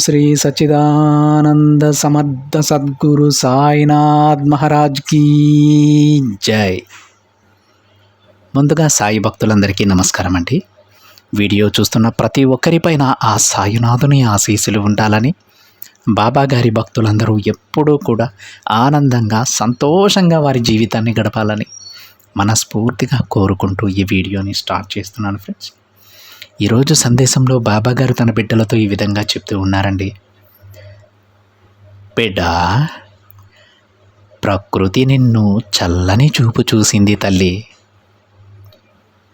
శ్రీ సచ్చిదానంద సమర్థ సద్గురు సాయినాథ్ మహారాజ్ కీ జై. ముందుగా సాయి భక్తులందరికీ నమస్కారం అండి. వీడియో చూస్తున్న ప్రతి ఒక్కరిపైన ఆ సాయినాథుని ఆశీస్సులు ఉండాలని, బాబా గారి భక్తులందరూ ఎప్పుడూ కూడా ఆనందంగా సంతోషంగా వారి జీవితాన్ని గడపాలని మనస్ఫూర్తిగా కోరుకుంటూ ఈ వీడియోని స్టార్ట్ చేస్తున్నాను ఫ్రెండ్స్. ఈరోజు సందేశంలో బాబా గారు తన బిడ్డలతో ఈ విధంగా చెప్తూ ఉన్నారండి. బిడ్డ, ప్రకృతి నిన్ను చల్లని చూపు చూసింది తల్లి.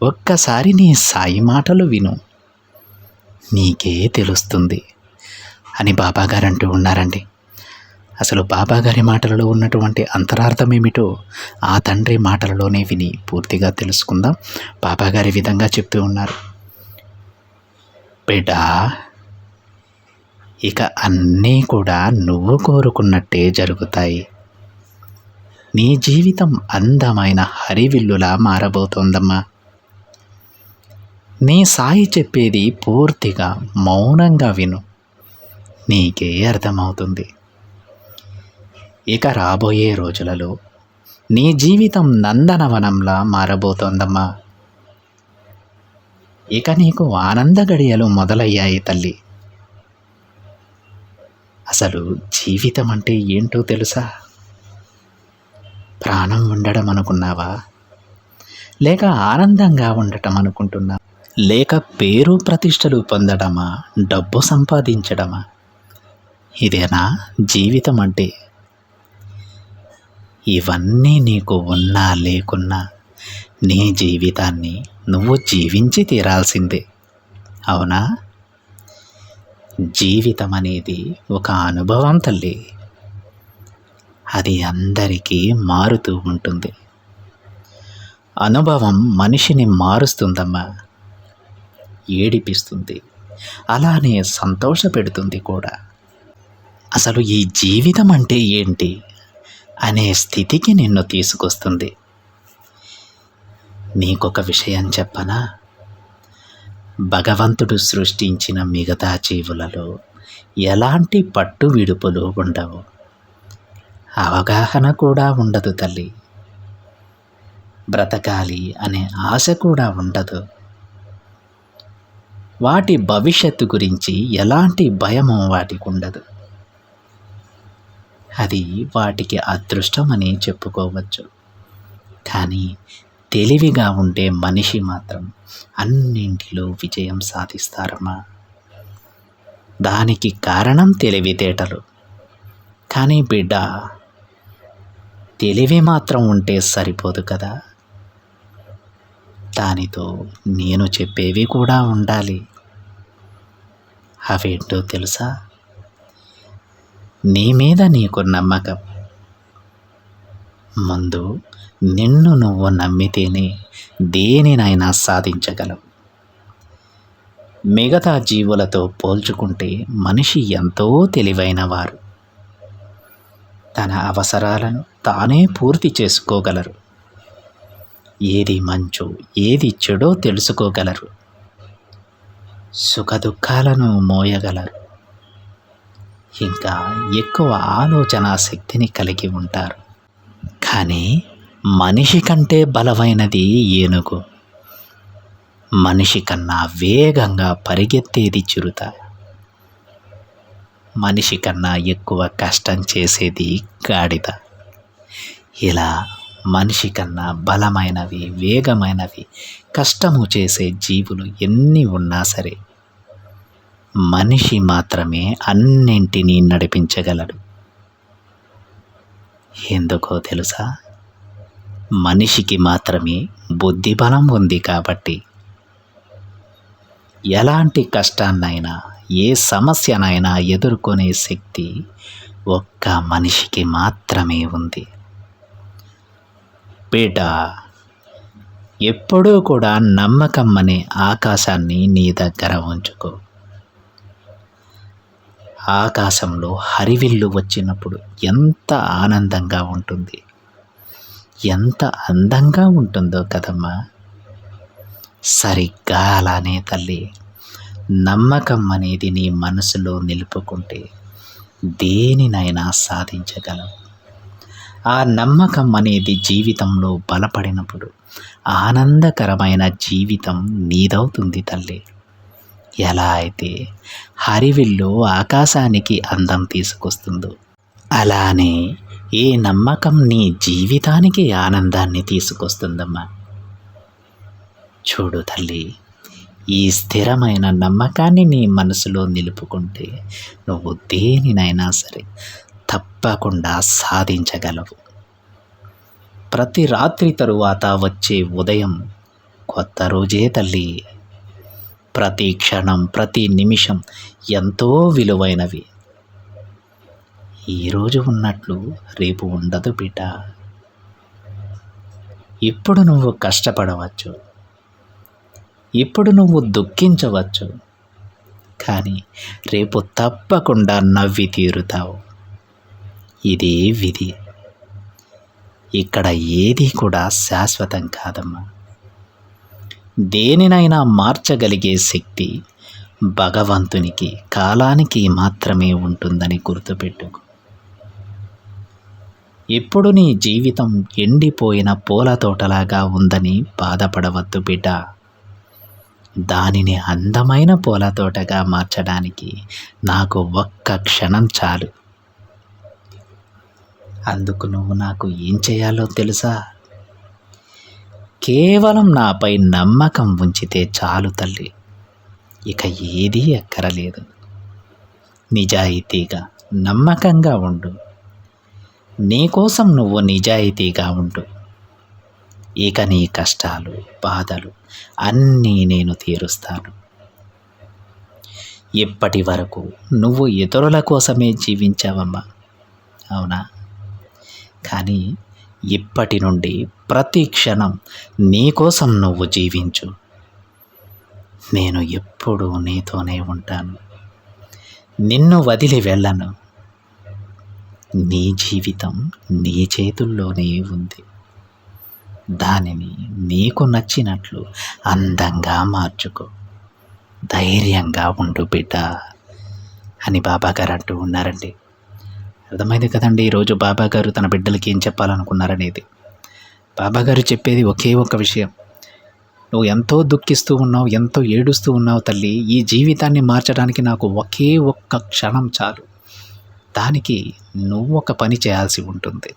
ఒక్కసారి నీ సాయి మాటలు విను, నీకే తెలుస్తుంది అని బాబా గారు అంటూ ఉన్నారండి. అసలు బాబా గారి మాటలలో ఉన్నటువంటి అంతరార్థం ఏమిటో ఆ తండ్రి మాటలలోనే విని పూర్తిగా తెలుసుకుందాం. బాబా గారి విధంగా చెప్తూ ఉన్నారు. బిడ్డ, ఇక అన్నీ కూడా నువ్వు కోరుకున్నట్టే జరుగుతాయి. నీ జీవితం అందమైన హరివిల్లులా మారబోతోందమ్మా. నీ సాయి చెప్పేది పూర్తిగా మౌనంగా విను, నీకే అర్థమవుతుంది. ఇక రాబోయే రోజులలో నీ జీవితం నందనవనంలా మారబోతోందమ్మా. ఇక నీకు ఆనంద గడియలు మొదలయ్యాయి తల్లి. అసలు జీవితం అంటే ఏంటో తెలుసా? ప్రాణం ఉండడం అనుకున్నావా? లేక ఆనందంగా ఉండటం అనుకుంటున్నా? లేక పేరు ప్రతిష్టలు పొందడమా? డబ్బు సంపాదించడమా? ఇదేనా జీవితం అంటే? ఇవన్నీ నీకు ఉన్నా లేకున్నా నీ జీవితాన్ని నువ్వు జీవించి తీరాల్సిందే, అవునా? జీవితం అనేది ఒక అనుభవం తల్లి. అది అందరికీ మారుతూ ఉంటుంది. అనుభవం మనిషిని మారుస్తుందమ్మా, ఏడిపిస్తుంది, అలానే సంతోషపెడుతుంది కూడా. అసలు ఈ జీవితం అంటే ఏంటి అనే స్థితికి నిన్ను తీసుకొస్తుంది. నీకొక విషయం చెప్పనా? భగవంతుడు సృష్టించిన మిగతా జీవులలో ఎలాంటి పట్టు విడుపులు ఉండవు, అవగాహన కూడా ఉండదు తల్లి. బ్రతకాలి అనే ఆశ కూడా ఉండదు. వాటి భవిష్యత్తు గురించి ఎలాంటి భయము వాటికి ఉండదు. అది వాటికి అదృష్టం అని చెప్పుకోవచ్చు. కానీ తెలివిగా ఉండే మనిషి మాత్రం అన్నింటిలో విజయం సాధిస్తారమ్మా. దానికి కారణం తెలివితేటలు. కానీ బిడ్డ, తెలివి మాత్రం ఉంటే సరిపోదు కదా, దానితో నేను చెప్పేవి కూడా ఉండాలి. అవేంటో తెలుసా? నీ మీద నీకు నమ్మకం. ముందు నిన్ను నువ్వు నమ్మితేనే దేనినైనా సాధించగలవు. మిగతా జీవులతో పోల్చుకుంటే మనిషి ఎంతో తెలివైన వారు. తన అవసరాలను తానే పూర్తి చేసుకోగలరు. ఏది మంచో ఏది చెడో తెలుసుకోగలరు. సుఖదుఖాలను మోయగలరు. ఇంకా ఎక్కువ ఆలోచనా శక్తిని కలిగి ఉంటారు. కానీ మనిషి కంటే బలమైనది ఏనుగు. మనిషి కన్నా వేగంగా పరిగెత్తేది చిరుత. మనిషి కన్నా ఎక్కువ కష్టం చేసేది గాడిద. ఇలా మనిషి కన్నా బలమైనవి, వేగమైనవి, కష్టము చేసే జీవులు ఎన్ని ఉన్నా సరే మనిషి మాత్రమే అన్నింటినీ నడిపించగలడు. ఎందుకో తెలుసా? మనిషికి మాత్రమే బుద్ధి బలం ఉంది కాబట్టి. ఎలాంటి కష్టాన్నైనా, ఏ సమస్యనైనా ఎదుర్కొనే శక్తి ఒక్క మనిషికి మాత్రమే ఉంది. బిడ్డ, ఎప్పుడూ కూడా నమ్మకం అనే ఆకాశాన్ని నీ దగ్గర ఉంచుకో. ఆకాశంలో హరివిల్లు వచ్చినప్పుడు ఎంత ఆనందంగా ఉంటుంది, ఎంత అందంగా ఉంటుందో కదమ్మా. సరిగ్గా అలానే తల్లి, నమ్మకం అనేది నీ మనసులో నిలుపుకుంటే దేనినైనా సాధించగలవు. ఆ నమ్మకం అనేది జీవితంలో బలపడినప్పుడు ఆనందకరమైన జీవితం నీదవుతుంది తల్లి. ఎలా అయితే హరివిల్లు ఆకాశానికి అందం తీసుకొస్తుందో అలానే ఈ నమ్మకం నీ జీవితానికి ఆనందాన్ని తీసుకొస్తుందమ్మా. చూడు తల్లి, ఈ స్థిరమైన నమ్మకాన్ని నీ మనసులో నిలుపుకుంటే నువ్వు దేనినైనా సరే తప్పకుండా సాధించగలవు. ప్రతి రాత్రి తరువాత వచ్చే ఉదయం కొత్త రోజే తల్లి. ప్రతి క్షణం, ప్రతి నిమిషం ఎంతో విలువైనవి. ఈరోజు ఉన్నట్లు రేపు ఉండదు బిడ్డ. ఇప్పుడు నువ్వు కష్టపడవచ్చు, ఇప్పుడు నువ్వు దుఃఖించవచ్చు, కానీ రేపు తప్పకుండా నవ్వి తీరుతావు. ఇదే విధి. ఇక్కడ ఏది కూడా శాశ్వతం కాదమ్మా. దేనినైనా మార్చగలిగే శక్తి భగవంతునికి, కాలానికి మాత్రమే ఉంటుందని గుర్తుపెట్టుకో. ఇప్పుడు నీ జీవితం ఎండిపోయిన పూల తోటలాగా ఉందని బాధపడవద్దు బిడ్డ. దానిని అందమైన పూల తోటగా మార్చడానికి నాకు ఒక్క క్షణం చాలు. అందుకు నువ్వు నాకు ఏం చేయాలో తెలుసా? కేవలం నాపై నమ్మకం ఉంచితే చాలు తల్లి. ఇక ఏదీ అక్కరలేదు. నిజాయితీగా, నమ్మకంగా ఉండు. నీకోసం నువ్వు నిజాయితీగా ఉండు. ఇక నీ కష్టాలు, బాధలు అన్నీ నేను తీరుస్తాను. ఇప్పటి వరకు నువ్వు ఇతరుల కోసమే జీవించావమ్మా, అవునా? కానీ ఇప్పటి నుండి ప్రతి క్షణం నీకోసం నువ్వు జీవించు. నేను ఎప్పుడూ నీతోనే ఉంటాను. నిన్ను వదిలి వెళ్ళను. నీ జీవితం నీ చేతుల్లోనే ఉంది. దానిని నీకు నచ్చినట్లు అందంగా మార్చుకో. ధైర్యంగా ఉండు బిడ్డ అని బాబాగారు అంటూ ఉన్నారండి. అర్థమైంది కదండి ఈరోజు బాబాగారు తన బిడ్డలకి ఏం చెప్పాలనుకున్నారనేది. బాబాగారు చెప్పేది ఒకే ఒక్క విషయం. నువ్వు ఎంతో దుఃఖిస్తూ ఉన్నావు, ఎంతో ఏడుస్తూ ఉన్నావు తల్లి. ఈ జీవితాన్ని మార్చడానికి నాకు ఒకే ఒక్క క్షణం చాలు. దానికి నువ్వు ఒక పని చేయాల్సి ఉంటుంది.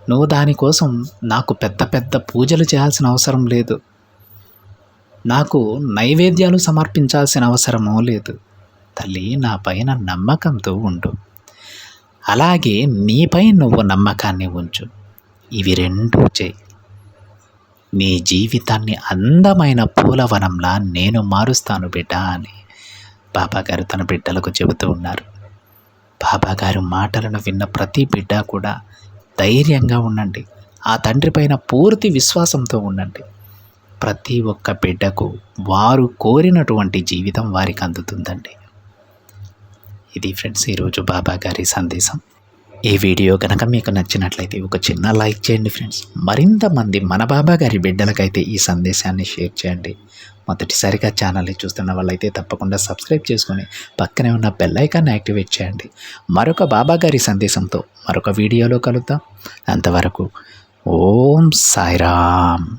నువ్వు దానికోసం నాకు పెద్ద పెద్ద పూజలు చేయాల్సిన అవసరం లేదు. నాకు నైవేద్యాలు సమర్పించాల్సిన అవసరమూ లేదు. తల్లి, నా పైన నమ్మకంతో ఉండు. అలాగే నీపై నువ్వు నమ్మకాన్ని ఉంచు. ఇవి రెండూ చేయి. నీ జీవితాన్ని అందమైన పూలవనంలా నేను మారుస్తాను బిడ్డ అని బాబాగారు తన బిడ్డలకు చెబుతూ ఉన్నారు. బాబాగారు మాటలను విన్న ప్రతి బిడ్డ కూడా ధైర్యంగా ఉండండి. ఆ తండ్రి పైన పూర్తి విశ్వాసంతో ఉండండి. ప్రతి ఒక్క బిడ్డకు వారు కోరినటువంటి జీవితం వారికి అందుతుందండి. ఇది ఫ్రెండ్స్ ఈరోజు బాబాగారి సందేశం. ఈ వీడియో కనుక మీకు నచ్చినట్లయితే ఒక చిన్న లైక్ చేయండి ఫ్రెండ్స్. మరింత మంది మన బాబాగారి బిడ్డలకైతే ఈ సందేశాన్ని షేర్ చేయండి. మొదటిసారిగా ఛానల్ని చూస్తున్న వాళ్ళైతే తప్పకుండా సబ్స్క్రైబ్ చేసుకొని పక్కనే ఉన్న బెల్ ఐకాన్ని యాక్టివేట్ చేయండి. మరొక బాబాగారి సందేశంతో మరొక వీడియోలో కలుద్దాం. అంతవరకు ఓం సాయిరామ్.